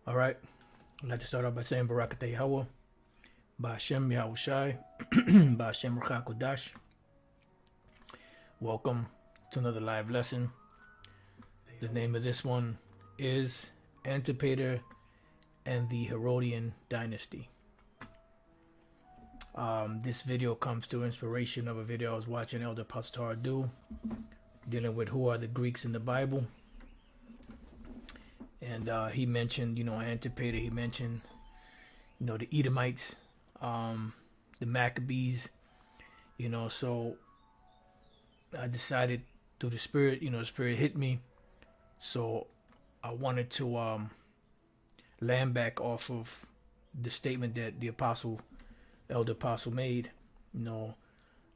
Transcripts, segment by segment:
All right. I'd like to start off by saying Barakatah Yahweh, Ba'ashem Yahushai, Ba'ashem Ruach Welcome to another live lesson. The name of this one is Antipater and the Herodian Dynasty. This video comes through inspiration of a video I was watching Elder Pastor do, dealing with who are the Greeks in the Bible. And he mentioned, Antipater. He mentioned, the Edomites, the Maccabees, so I decided through the Spirit, the Spirit hit me. So I wanted to land back off of the statement that the Elder Apostle made,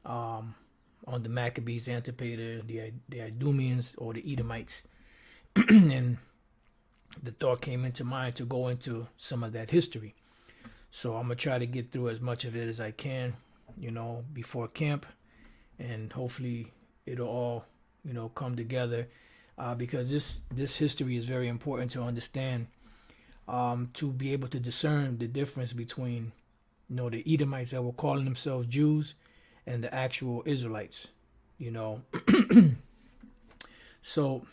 on the Maccabees, Antipater, the Idumeans, or the Edomites. And the thought came into mind to go into some of that history. So I'm going to try to get through as much of it as I can, before camp. And hopefully it'll all, come together. Because this history is very important to understand, to be able to discern the difference between, the Edomites that were calling themselves Jews and the actual Israelites, So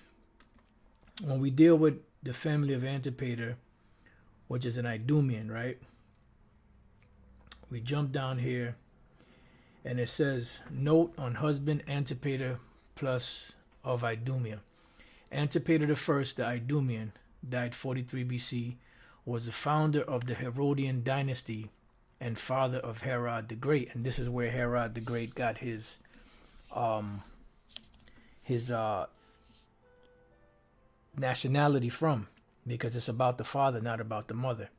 when we deal with the family of Antipater, which is an Idumean, right? We jump down here and it says, note on husband Antipater plus of Idumea. Antipater the first, the Idumean, died 43 BC, was the founder of the Herodian Dynasty and father of Herod the Great. And this is where Herod the Great got his nationality from, because it's about the father, not about the mother.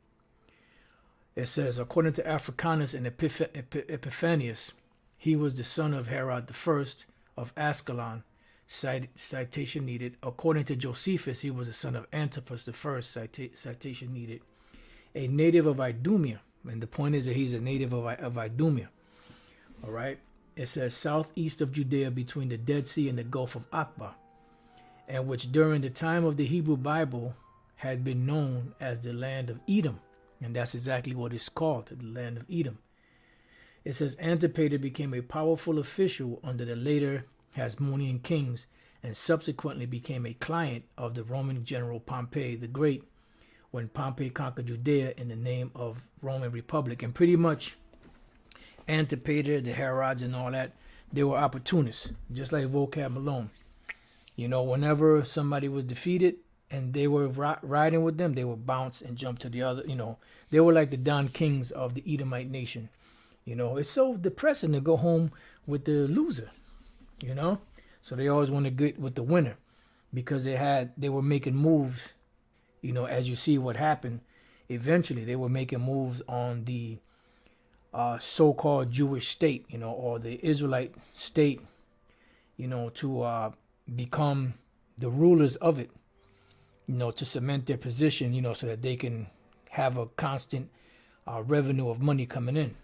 It says, according to Africanus and Epiphanius, he was the son of Herod the First of Ascalon. Citation needed. According to Josephus, he was the son of Antipas the First. Citation needed. A native of Idumea, and the point is that he's a native of Idumea. All right. It says southeast of Judea, between the Dead Sea and the Gulf of Aqaba, and which during the time of the Hebrew Bible had been known as the land of Edom. And that's exactly what it's called, the land of Edom. It says Antipater became a powerful official under the later Hasmonean kings and subsequently became a client of the Roman general Pompey the Great when Pompey conquered Judea in the name of Roman Republic. And pretty much Antipater, the Herods and all that, they were opportunists, just like Vocab Malone. Whenever somebody was defeated and they were riding with them, they would bounce and jump to the other. They were like the Don Kings of the Edomite nation. It's so depressing to go home with the loser, So they always want to get with the winner, because they were making moves, as you see what happened. Eventually, they were making moves on the so-called Jewish state, or the Israelite state, to become the rulers of it, to cement their position, so that they can have a constant revenue of money coming in.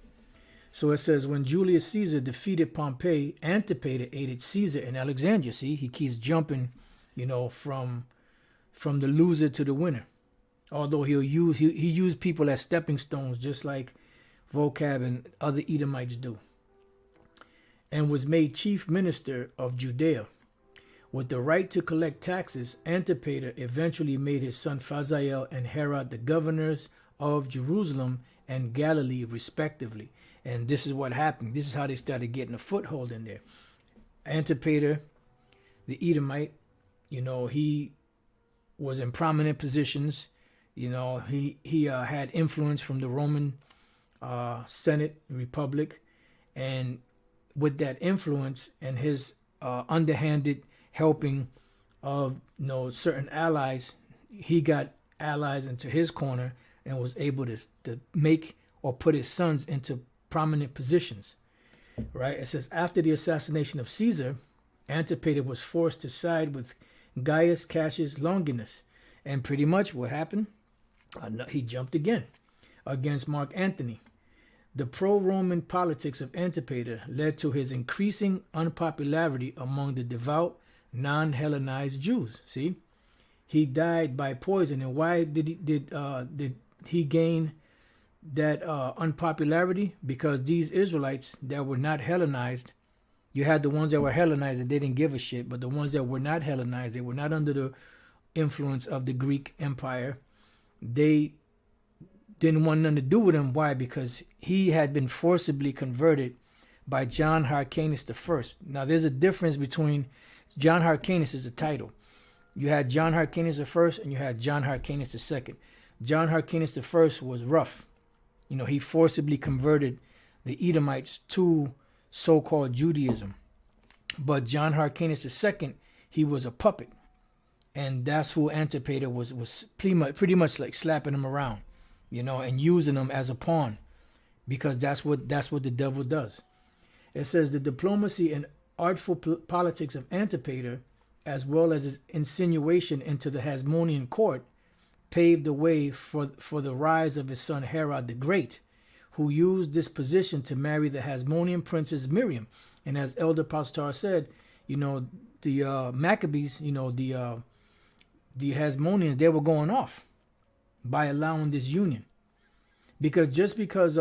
So it says, when Julius Caesar defeated Pompey, Antipater aided Caesar in Alexandria. See, he keeps jumping, from the loser to the winner. Although he used people as stepping stones, just like Vocab and other Edomites do. And was made chief minister of Judea. With the right to collect taxes, Antipater eventually made his son Phasael and Herod the governors of Jerusalem and Galilee, respectively. And this is what happened. This is how they started getting a foothold in there. Antipater, the Edomite, he was in prominent positions. He had influence from the Roman Senate Republic. And with that influence and his underhanded helping of certain allies, he got allies into his corner and was able to make or put his sons into prominent positions. Right? It says, after the assassination of Caesar, Antipater was forced to side with Gaius Cassius Longinus. And pretty much what happened? He jumped again against Mark Antony. The pro-Roman politics of Antipater led to his increasing unpopularity among the devout, non-Hellenized Jews. See, he died by poison. And why did he gain that unpopularity? Because these Israelites that were not Hellenized, you had the ones that were Hellenized and they didn't give a shit, but the ones that were not Hellenized, they were not under the influence of the Greek Empire. They didn't want nothing to do with him. Why? Because he had been forcibly converted by John Hyrcanus I. Now, there's a difference between John Hyrcanus is a title. You had John Hyrcanus I and you had John Hyrcanus II. John Hyrcanus I was rough. You know, he forcibly converted the Edomites to so-called Judaism. But John Hyrcanus II, he was a puppet. And that's who Antipater was pretty much like slapping him around, you know, and using him as a pawn, because that's what the devil does. It says the diplomacy and artful politics of Antipater, as well as his insinuation into the Hasmonean court, paved the way for the rise of his son Herod the Great, who used this position to marry the Hasmonean princess Miriam. And as Elder Pastor said, you know, the Maccabees, you know, the Hasmoneans, they were going off by allowing this union. Because just because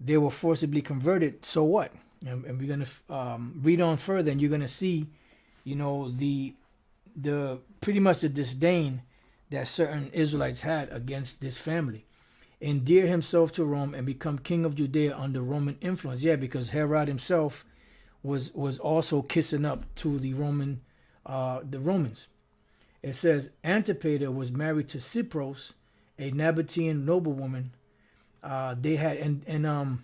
they were forcibly converted, so what? And we're going to read on further, and you're going to see, you know, the pretty much the disdain that certain Israelites had against this family. Endear himself to Rome and become king of Judea under Roman influence. Yeah, because Herod himself was also kissing up to the Romans. It says Antipater was married to Cypros, a Nabatean noblewoman. They had and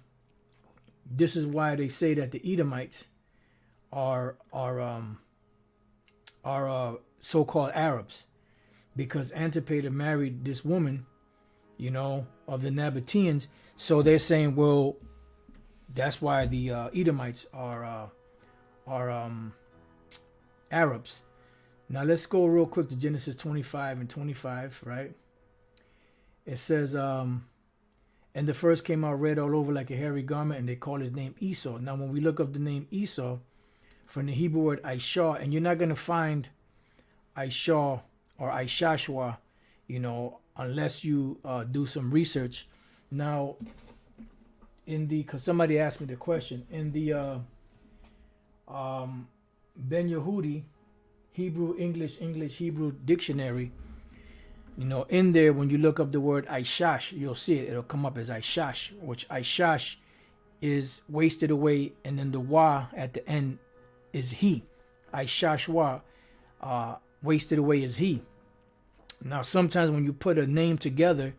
this is why they say that the Edomites are so-called Arabs, because Antipater married this woman, you know, of the Nabateans. So they're saying, well, that's why the Edomites are Arabs. Now let's go real quick to Genesis 25 and 25, right? It says, and the first came out red all over like a hairy garment, and they call his name Esau. Now when we look up the name Esau from the Hebrew word Aishah, and you're not going to find Aishah or Aishashwa, you know, unless you do some research. Now, because somebody asked me the question, in the Ben Yehudi Hebrew, English, Hebrew dictionary, you know, in there, when you look up the word Aishash, you'll see it. It'll come up as Aishash, which Aishash is wasted away, and then the wa at the end is he. Aishashwa, wasted away is he. Now, sometimes when you put a name together,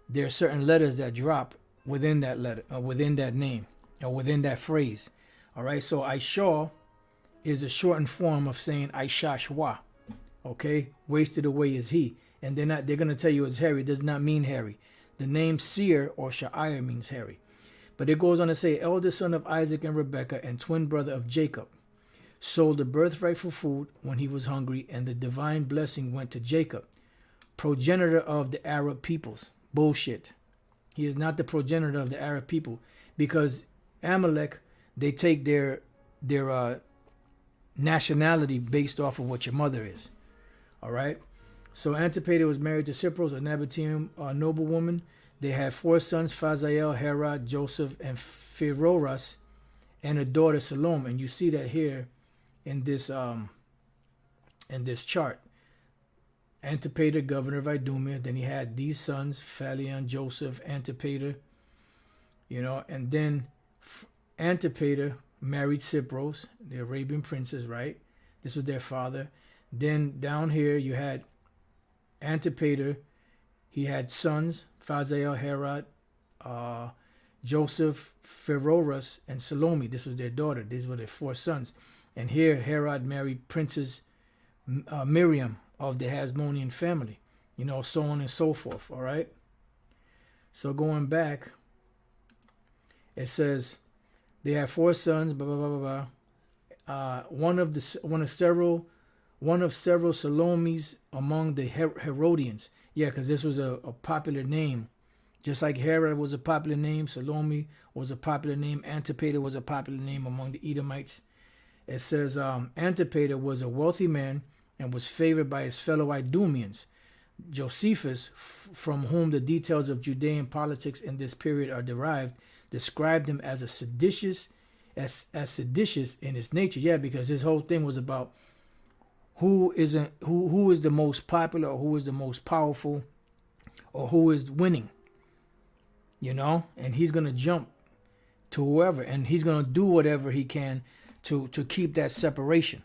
there are certain letters that drop within that letter, within that name, or within that phrase. All right, so Aishah is a shortened form of saying Aishashwa. Okay, wasted away is he. And they're going to tell you it's Harry. It does not mean Harry. The name Seir or Sha'ir means Harry. But it goes on to say, eldest son of Isaac and Rebekah and twin brother of Jacob, sold the birthright for food when he was hungry, and the divine blessing went to Jacob, progenitor of the Arab peoples. Bullshit. He is not the progenitor of the Arab people, because Amalek, they take their nationality based off of what your mother is. All right. So Antipater was married to Cypros, a Nabatean noblewoman. They had 4 sons: Phazael, Herod, Joseph, and Pheroras, and a daughter Salome. And you see that here in this chart. Antipater, governor of Idumea. Then he had these sons: Phalion, Joseph, Antipater. You know, and then Antipater married Cypros, the Arabian princess, right? This was their father. Then down here you had Antipater. He had sons: Phazael, Herod, Joseph, Pheroras, and Salome. This was their daughter. These were their 4 sons. And here Herod married Princess Miriam of the Hasmonean family. You know, so on and so forth. All right. So going back, it says they had 4 sons. Blah blah blah blah blah. One of several Salomes among the Herodians. Yeah, because this was a popular name. Just like Herod was a popular name, Salome was a popular name, Antipater was a popular name among the Edomites. It says Antipater was a wealthy man and was favored by his fellow Idumeans. Josephus, from whom the details of Judean politics in this period are derived, described him as seditious in his nature. Yeah, because his whole thing was about who is the most popular, or who is the most powerful, or who is winning. And he's gonna jump to whoever, and he's gonna do whatever he can to keep that separation.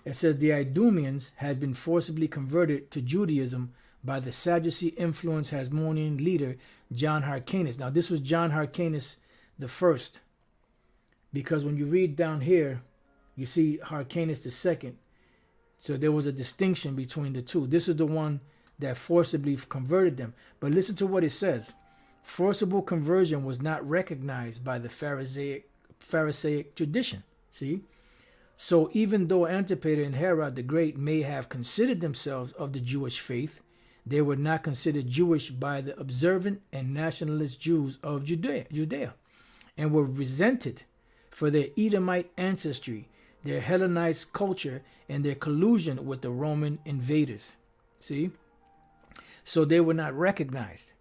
It says the Idumeans had been forcibly converted to Judaism by the Sadducee-influenced Hasmonean leader John Hyrcanus. Now, this was John Hyrcanus the first, because when you read down here, you see Hyrcanus the second. So there was a distinction between the two. This is the one that forcibly converted them. But listen to what it says. Forcible conversion was not recognized by the Pharisaic tradition. See? So even though Antipater and Herod the Great may have considered themselves of the Jewish faith, they were not considered Jewish by the observant and nationalist Jews of Judea, and were resented for their Edomite ancestry, their Hellenized culture, and their collusion with the Roman invaders. See? So they were not recognized.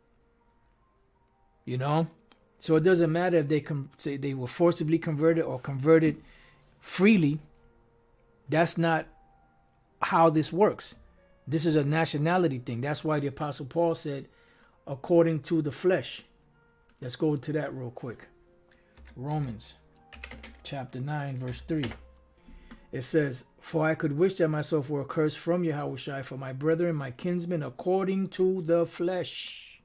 So it doesn't matter if they say they were forcibly converted or converted freely. That's not how this works. This is a nationality thing. That's why the Apostle Paul said, according to the flesh. Let's go to that real quick. Romans chapter 9, verse 3. It says, for I could wish that myself were accursed from Yahushua for my brethren, my kinsmen, according to the flesh,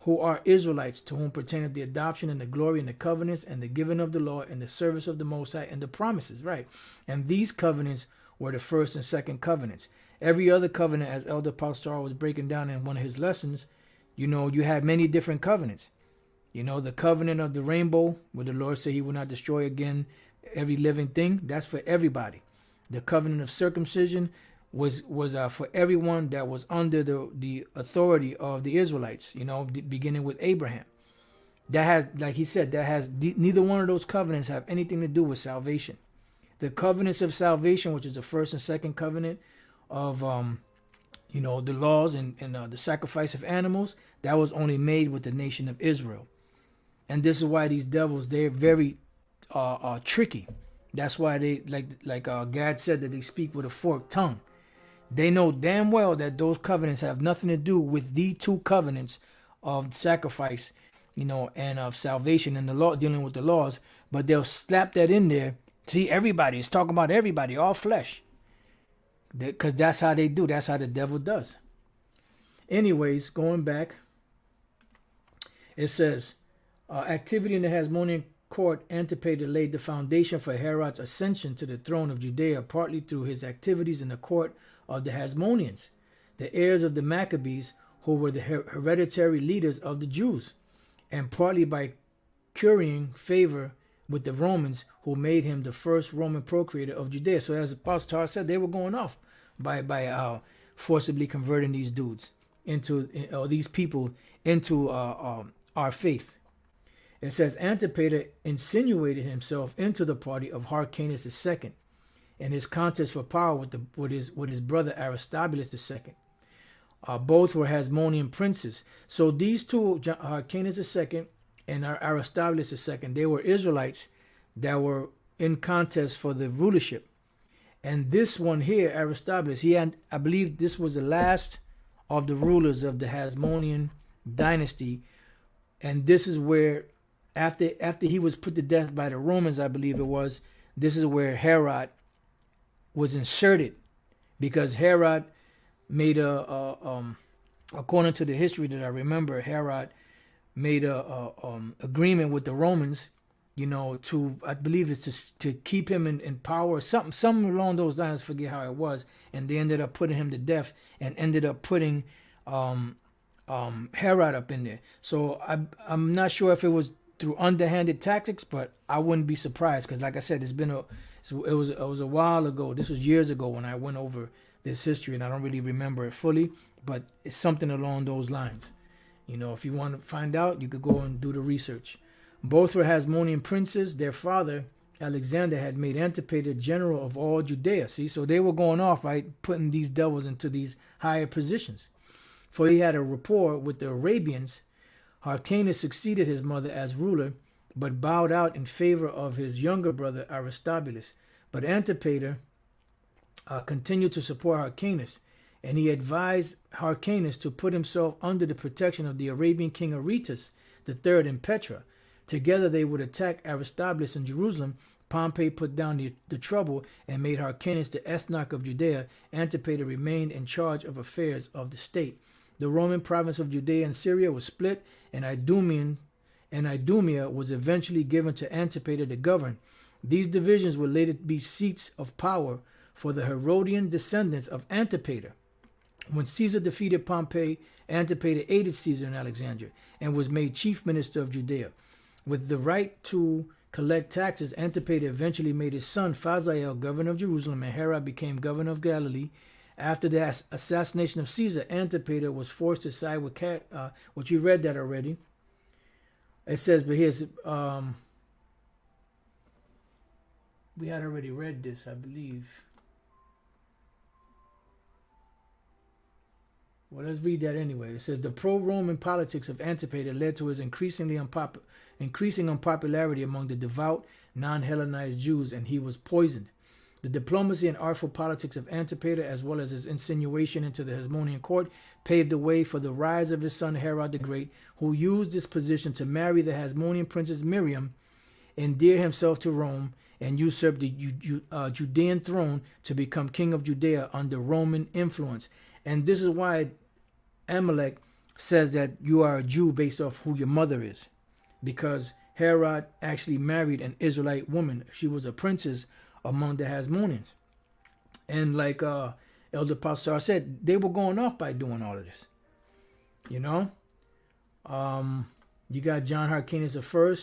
who are Israelites, to whom pertaineth the adoption and the glory and the covenants and the giving of the law and the service of the Most High and the promises, right? And these covenants were the first and second covenants. Every other covenant, as Elder Pastor was breaking down in one of his lessons, you had many different covenants. The covenant of the rainbow, where the Lord said he will not destroy again every living thing, that's for everybody. The covenant of circumcision was for everyone that was under the authority of the Israelites, beginning with Abraham. That has, like he said, neither one of those covenants have anything to do with salvation. The covenants of salvation, which is the first and second covenant of, the laws and the sacrifice of animals, that was only made with the nation of Israel. And this is why these devils, they're very tricky. That's why they, like Gad said, that they speak with a forked tongue. They know damn well that those covenants have nothing to do with the two covenants of sacrifice, and of salvation and the law, dealing with the laws. But they'll slap that in there. See, everybody is talking about everybody, all flesh. Because that's how they do. That's how the devil does. Anyways, going back, it says, activity in the Hasmonean court, Antipater laid the foundation for Herod's ascension to the throne of Judea, partly through his activities in the court of the Hasmoneans, the heirs of the Maccabees, who were the hereditary leaders of the Jews, and partly by currying favor with the Romans, who made him the first Roman procurator of Judea. So as Apostle said, they were going off by forcibly converting these dudes these people into our faith. It says Antipater insinuated himself into the party of Hyrcanus II in his contest for power with his brother Aristobulus II. Both were Hasmonean princes. So these two, Hyrcanus II and Aristobulus II, they were Israelites that were in contest for the rulership. And this one here, Aristobulus, I believe this was the last of the rulers of the Hasmonean dynasty. And this is where, after he was put to death by the Romans, I believe it was, this is where Herod was inserted, because Herod made according to the history that I remember, Herod made a agreement with the Romans, to, I believe it's to keep him in power, something along those lines. Forget how it was, and they ended up putting him to death, and ended up putting Herod up in there. So I'm not sure if it was through underhanded tactics, but I wouldn't be surprised, because like I said, it was a while ago. This was years ago when I went over this history, and I don't really remember it fully, but it's something along those lines. If you want to find out, you could go and do the research. Both were Hasmonean princes. Their father, Alexander had made Antipater general of all Judea. See, so they were going off, right, putting these devils into these higher positions. For he had a rapport with the Arabians. Hyrcanus succeeded his mother as ruler, but bowed out in favor of his younger brother Aristobulus. But Antipater continued to support Hyrcanus, and he advised Hyrcanus to put himself under the protection of the Arabian king Aretas III in Petra. Together they would attack Aristobulus in Jerusalem. Pompey put down the trouble and made Hyrcanus the ethnarch of Judea. Antipater remained in charge of affairs of the state. The Roman province of Judea and Syria was split, and Idumea was eventually given to Antipater to govern. These divisions would later be seats of power for the Herodian descendants of Antipater. When Caesar defeated Pompey, Antipater aided Caesar in Alexandria and was made chief minister of Judea. With the right to collect taxes, Antipater eventually made his son Phasael governor of Jerusalem, and Herod became governor of Galilee. After the assassination of Caesar, Antipater was forced to side with which you read that already. It says, but here's we had already read this, I believe. Well, let's read that anyway. It says, the pro-Roman politics of Antipater led to his increasing unpopularity among the devout, non-Hellenized Jews, and he was poisoned. The diplomacy and artful politics of Antipater, as well as his insinuation into the Hasmonean court, paved the way for the rise of his son Herod the Great, who used this position to marry the Hasmonean princess Miriam, endear himself to Rome, and usurp the Judean throne to become king of Judea under Roman influence. And this is why Amalek says that you are a Jew based off who your mother is, because Herod actually married an Israelite woman. She was a princess among the Hasmoneans. And like Elder Pastor said, they were going off by doing all of this. You know? You got John Hyrcanus I.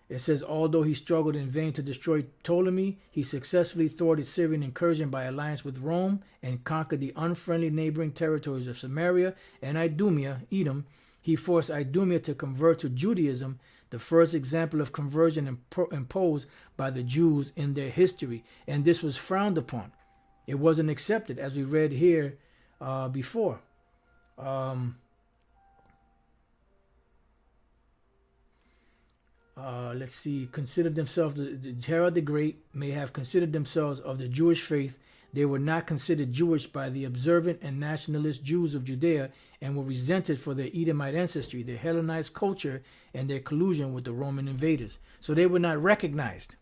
It says, although he struggled in vain to destroy Ptolemy, he successfully thwarted Syrian incursion by alliance with Rome and conquered the unfriendly neighboring territories of Samaria and Idumea, Edom. He forced Idumea to convert to Judaism, the first example of conversion imposed by the Jews in their history. And this was frowned upon. It wasn't accepted, as we read here before. Let's see, considered themselves, Herod the Great may have considered themselves of the Jewish faith. They were not considered Jewish by the observant and nationalist Jews of Judea and were resented for their Edomite ancestry, their Hellenized culture, and their collusion with the Roman invaders. So they were not recognized.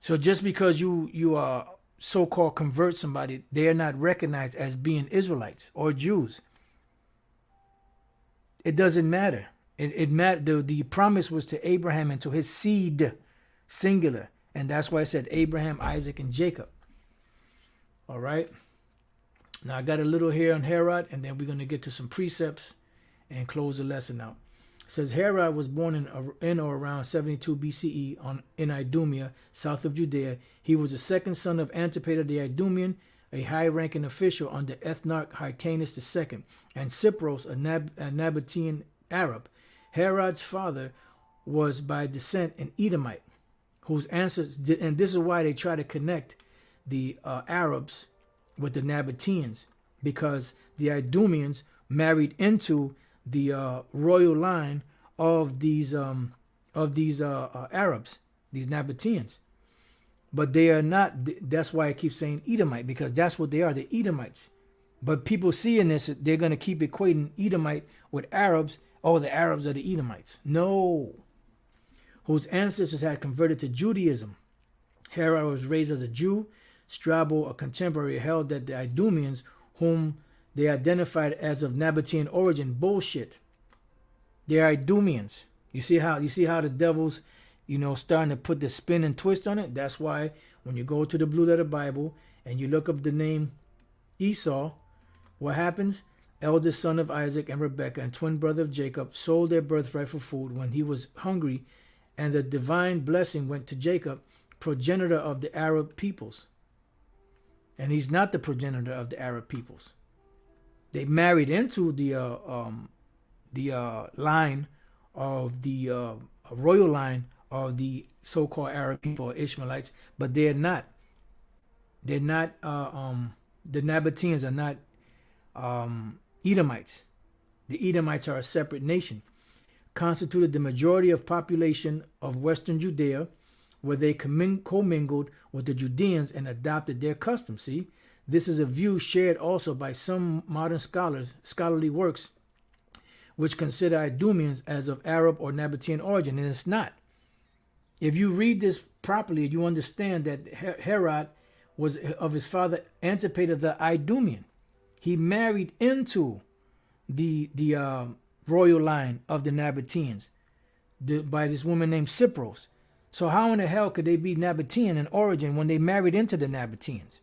So just because you are so-called convert somebody, they are not recognized as being Israelites or Jews. It doesn't matter. It mattered. The promise was to Abraham and to his seed, singular. And that's why I said Abraham, Isaac, and Jacob. All right. Now I got a little here on Herod, and then we're going to get to some precepts and close the lesson out. It says Herod was born in or around 72 BCE in Idumea, south of Judea. He was the second son of Antipater the Idumean, a high-ranking official under ethnarch Hyrcanus II, and Cypros, a Nabatean Arab. Herod's father was by descent an Edomite, whose ancestors, and this is why they try to connect the Arabs with the Nabateans, because the Idumeans married into the royal line of these Arabs, these Nabateans. But they are not. That's why I keep saying Edomite, because that's what they are. They're Edomites. But people seeing this, they're going to keep equating Edomite with Arabs. Oh, the Arabs are the Edomites. No. Whose ancestors had converted to Judaism. Herod was raised as a Jew. Strabo, a contemporary, held that the Idumeans, whom they identified as of Nabatean origin, bullshit. They're Idumeans. You see how the devil's, starting to put the spin and twist on it? That's why when you go to the Blue Letter Bible and you look up the name Esau, what happens? Eldest son of Isaac and Rebekah and twin brother of Jacob, sold their birthright for food when he was hungry, and the divine blessing went to Jacob, progenitor of the Arab peoples. And he's not the progenitor of the Arab peoples. They married into the line of the royal line of the so-called Arab people or Ishmaelites, but they're not. They're not. The Nabateans are not Edomites. The Edomites are a separate nation, constituted the majority of population of Western Judea, where they commingled with the Judeans and adopted their customs. See, this is a view shared also by some modern scholarly works, which consider Idumeans as of Arab or Nabatean origin, and it's not. If you read this properly, you understand that Herod was of his father Antipater the Idumean. He married into the royal line of the Nabateans by this woman named Cypros. So how in the hell could they be Nabatean in origin when they married into the Nabateans?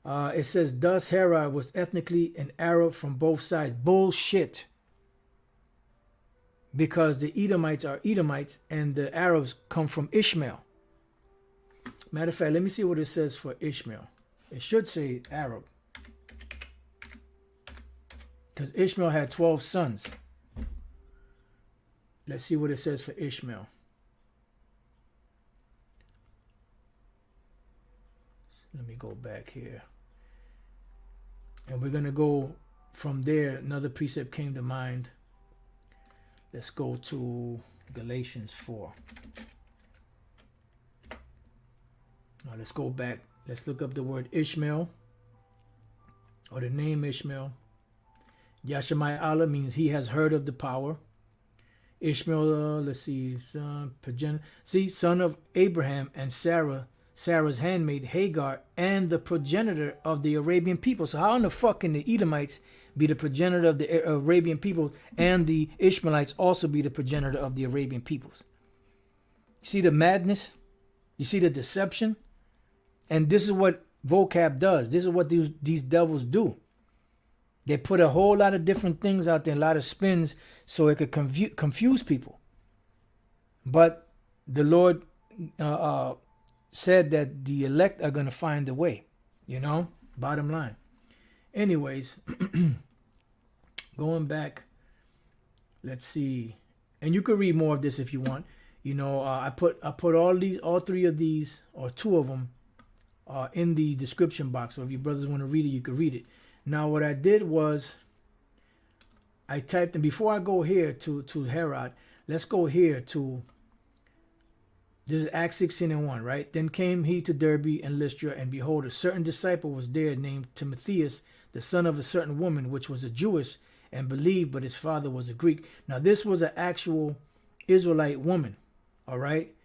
It says, thus Herod was ethnically an Arab from both sides. Bullshit. Because the Edomites are Edomites and the Arabs come from Ishmael. Matter of fact, let me see what it says for Ishmael. It should say Arab. Because Ishmael had 12 sons. Let's see what it says for Ishmael. Let me go back here. And we're going to go from there. Another precept came to mind. Let's go to Galatians 4. Now let's go back. Let's look up the word Ishmael, or the name Ishmael. Yashamai Allah means he has heard of the power. Ishmael, let's see, son of Abraham and Sarah, Sarah's handmaid Hagar, and the progenitor of the Arabian people. So how in the fuck can the Edomites be the progenitor of the Arabian people, and the Ishmaelites also be the progenitor of the Arabian peoples? You see the madness? You see the deception? And this is what vocab does. This is what these devils do. They put a whole lot of different things out there, a lot of spins, so it could confuse people. But the Lord said that the elect are going to find a way, bottom line. Anyways, going back, let's see. And you could read more of this if you want. I put all three of these, or two of them, in the description box. So if you brothers want to read it, you can read it. Now, what I did was I typed, and before I go here to Herod, let's go here to, this is Acts 16:1, right? Then came he to Derbe and Lystra, and behold, a certain disciple was there named Timotheus, the son of a certain woman, which was a Jewess, and believed, but his father was a Greek. Now, this was an actual Israelite woman, all right,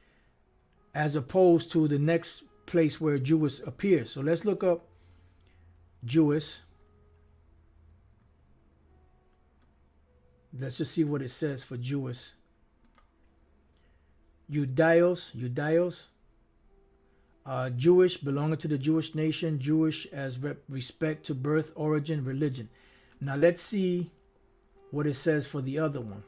as opposed to the next place where Jewess appears. So let's look up Jewess. Let's just see what it says for Jewess. Judaios, Jewish, belonging to the Jewish nation, Jewish as respect to birth, origin, religion. Now let's see what it says for the other one.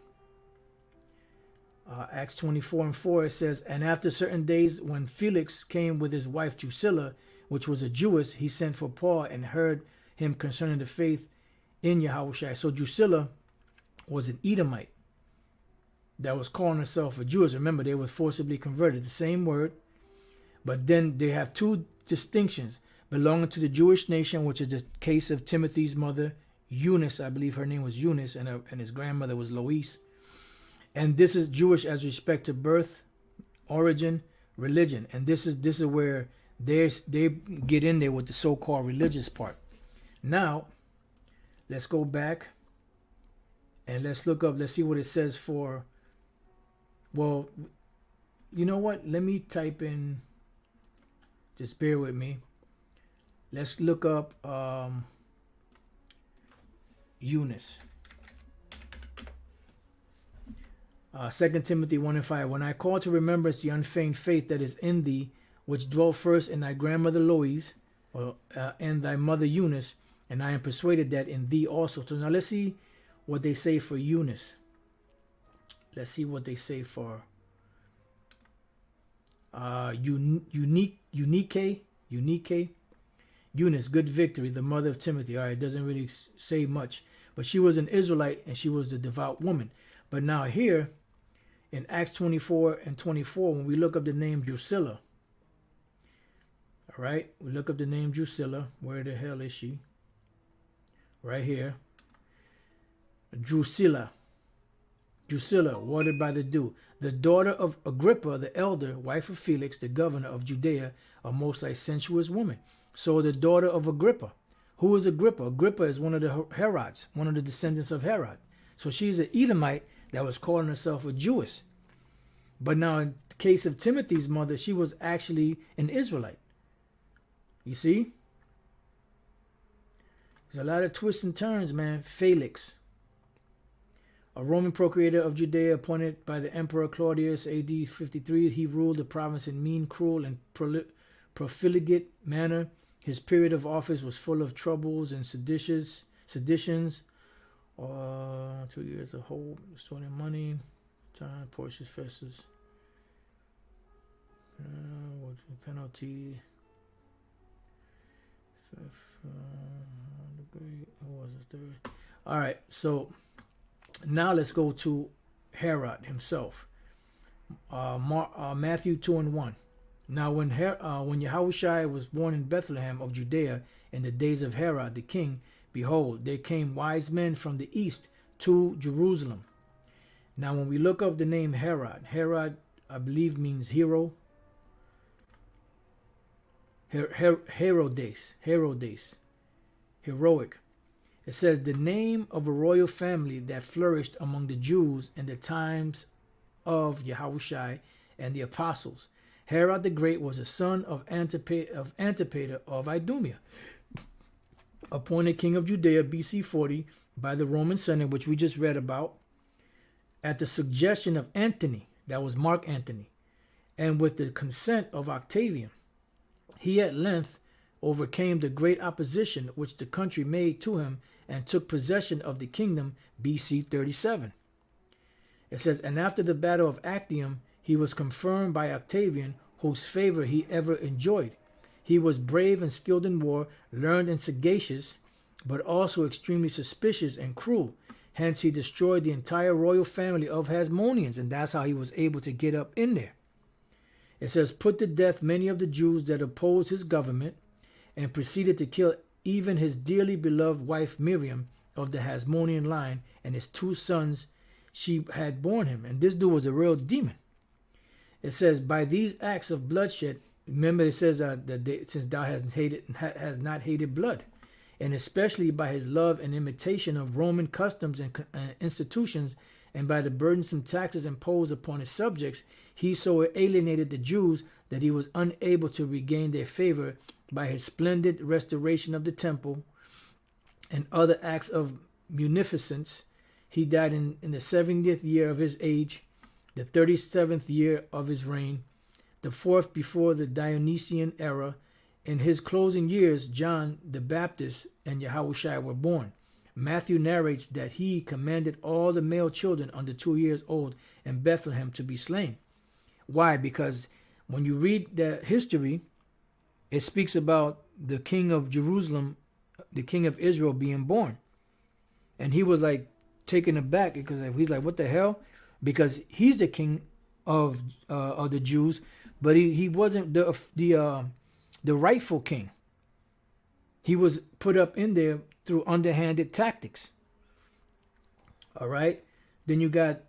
Acts 24:4, it says, and after certain days, when Felix came with his wife Drusilla, which was a Jewess, he sent for Paul and heard him concerning the faith in Yahushua. So Drusilla was an Edomite that was calling herself a Jewess. Remember, they were forcibly converted, the same word. But then they have two distinctions: belonging to the Jewish nation, which is the case of Timothy's mother, Eunice. I believe her name was Eunice, and his grandmother was Lois. And this is Jewish as respect to birth, origin, religion. And this is where they get in there with the so-called religious part. Now, let's go back and let's look up. Let's see what it says for. Well, you know what? Let me type in. Just bear with me. Let's look up Eunice. 2 Timothy 1:5. When I call to remembrance the unfeigned faith that is in thee, which dwelt first in thy grandmother Lois, and thy mother Eunice, and I am persuaded that in thee also. So now let's see what they say for Eunice. Let's see what they say for Unique. Eunice, good victory, the mother of Timothy. All right, it doesn't really say much, but she was an Israelite and she was a devout woman. But now here in Acts 24 and 24, when we look up the name Drusilla, all right, we look up the name Drusilla. Where the hell is she? Right here. Drusilla, watered by the dew, the daughter of Agrippa the elder, wife of Felix, the governor of Judea, a most licentious woman. So the daughter of Agrippa. Who is Agrippa? Agrippa is one of the Herods, one of the descendants of Herod. So she's an Edomite that was calling herself a Jewess. But now in the case of Timothy's mother, she was actually an Israelite. You see? There's a lot of twists and turns, man. Felix, a Roman procurator of Judea appointed by the Emperor Claudius AD 53, he ruled the province in mean, cruel, and profligate manner. His period of office was full of troubles and seditions. 2 years of whole, stolen money, time, Portius Festus, penalty. All right, so now let's go to Herod himself. Matthew 2 and 1. Now when Yahushua was born in Bethlehem of Judea in the days of Herod the king, behold, there came wise men from the east to Jerusalem. Now when we look up the name Herod, I believe means hero. Herodes, heroic. It says the name of a royal family that flourished among the Jews in the times of Yahushua and the apostles. Herod the Great was a son of Antipater of Idumea, appointed king of Judea BC 40 by the Roman Senate, which we just read about, at the suggestion of Antony, that was Mark Antony, and with the consent of Octavian. He at length overcame the great opposition which the country made to him and took possession of the kingdom BC 37. It says, and after the battle of Actium, he was confirmed by Octavian, whose favor he ever enjoyed. He was brave and skilled in war, learned and sagacious, but also extremely suspicious and cruel. Hence he destroyed the entire royal family of Hasmoneans, and that's how he was able to get up in there. It says, put to death many of the Jews that opposed his government, and proceeded to kill even his dearly beloved wife Miriam of the Hasmonean line and his 2 sons she had borne him. And this dude was a real demon. It says, by these acts of bloodshed, remember it says since thou has not hated blood, and especially by his love and imitation of Roman customs and institutions, and by the burdensome taxes imposed upon his subjects, he so alienated the Jews that he was unable to regain their favor by his splendid restoration of the temple and other acts of munificence. He died in the 70th year of his age, the 37th year of his reign, the 4th before the Dionysian era. In his closing years, John the Baptist and Yahushua were born. Matthew narrates that he commanded all the male children under 2 years old in Bethlehem to be slain. Why? Because when you read the history, it speaks about the king of Jerusalem, the king of Israel being born. And he was like taken aback because he's like, what the hell? Because he's the king of the Jews, but he wasn't the rightful king. He was put up in there through underhanded tactics. All right. Then you got,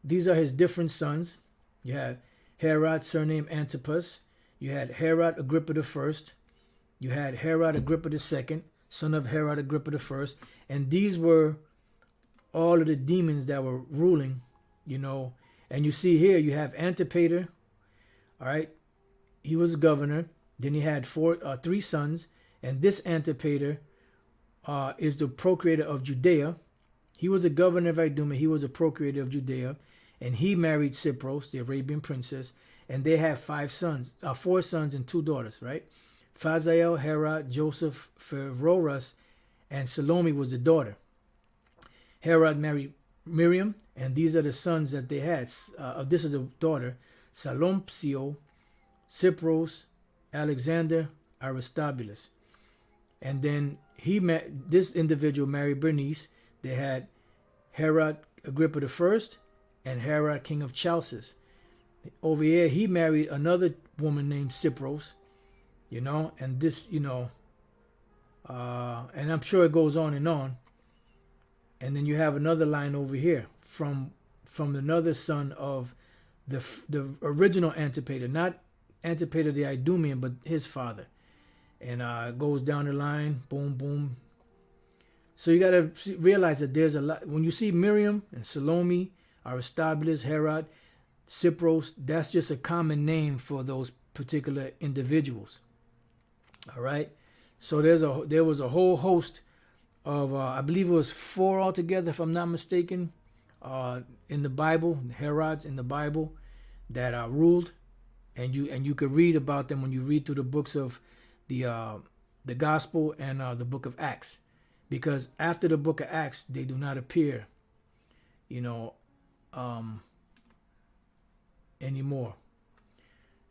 these are his different sons. You had Herod, surnamed Antipas. You had Herod Agrippa I. You had Herod Agrippa II, son of Herod Agrippa I. And these were all of the demons that were ruling, you know. And you see here, you have Antipater. All right. He was governor. Then he had 3 sons. And this Antipater is the procurator of Judea. He was a governor of Idumea. He was a procurator of Judea. And he married Cypros, the Arabian princess. And they had 4 sons and 2 daughters, right? Phaziel, Herod, Joseph, Pheroras, and Salome was the daughter. Herod married Miriam, and these are the sons that they had. This is the daughter, Salompsio, Cypros, Alexander, Aristobulus. And then this individual married Bernice. They had Herod Agrippa I and Herod, king of Chalcis. Over here, he married another woman named Cypros, and this, and I'm sure it goes on and on. And then you have another line over here from another son of the original Antipater, not Antipater the Idumean, but his father. And it goes down the line, boom, boom. So you got to realize that there's a lot. When you see Miriam and Salome, Aristobulus, Herod, Cypros, that's just a common name for those particular individuals. All right. So there was a whole host of, I believe it was 4 altogether, if I'm not mistaken, in the Bible, Herods in the Bible, that ruled, and you could read about them when you read through the books of the Gospel and the book of Acts, because after the book of Acts they do not appear, anymore,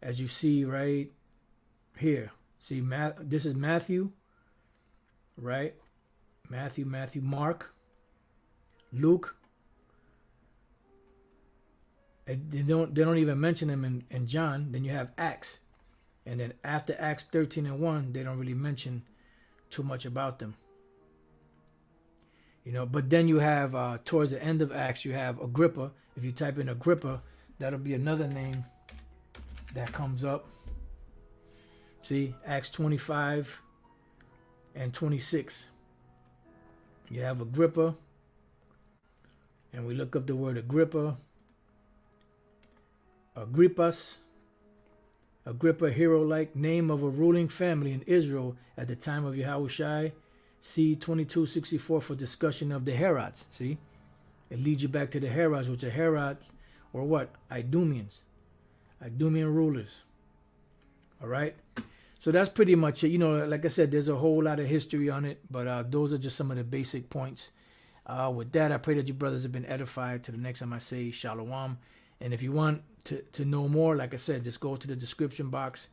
as you see right here. See, this is Matthew, right? Matthew, Mark, Luke. They don't even mention them in John. Then you have Acts, and then after Acts 13:1, they don't really mention too much about them. But then you have towards the end of Acts, you have Agrippa. If you type in Agrippa, that'll be another name that comes up. See, Acts 25 and 26. You have Agrippa, and we look up the word Agrippa. Agrippa, hero-like, name of a ruling family in Israel at the time of Yahushua. See 2264 for discussion of the Herods. See, it leads you back to the Herods, which are Herods, or what? Idumeans, Idumean rulers. All right. So that's pretty much it. Like I said, there's a whole lot of history on it, but those are just some of the basic points. With that, I pray that you brothers have been edified. To the next time I say Shalom. And if you want to know more, like I said, just go to the description box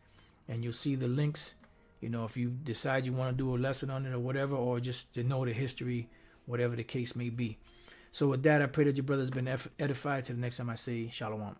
and you'll see the links. If you decide you want to do a lesson on it or whatever, or just to know the history, whatever the case may be. So with that, I pray that your brothers have been edified. To the next time I say Shalom.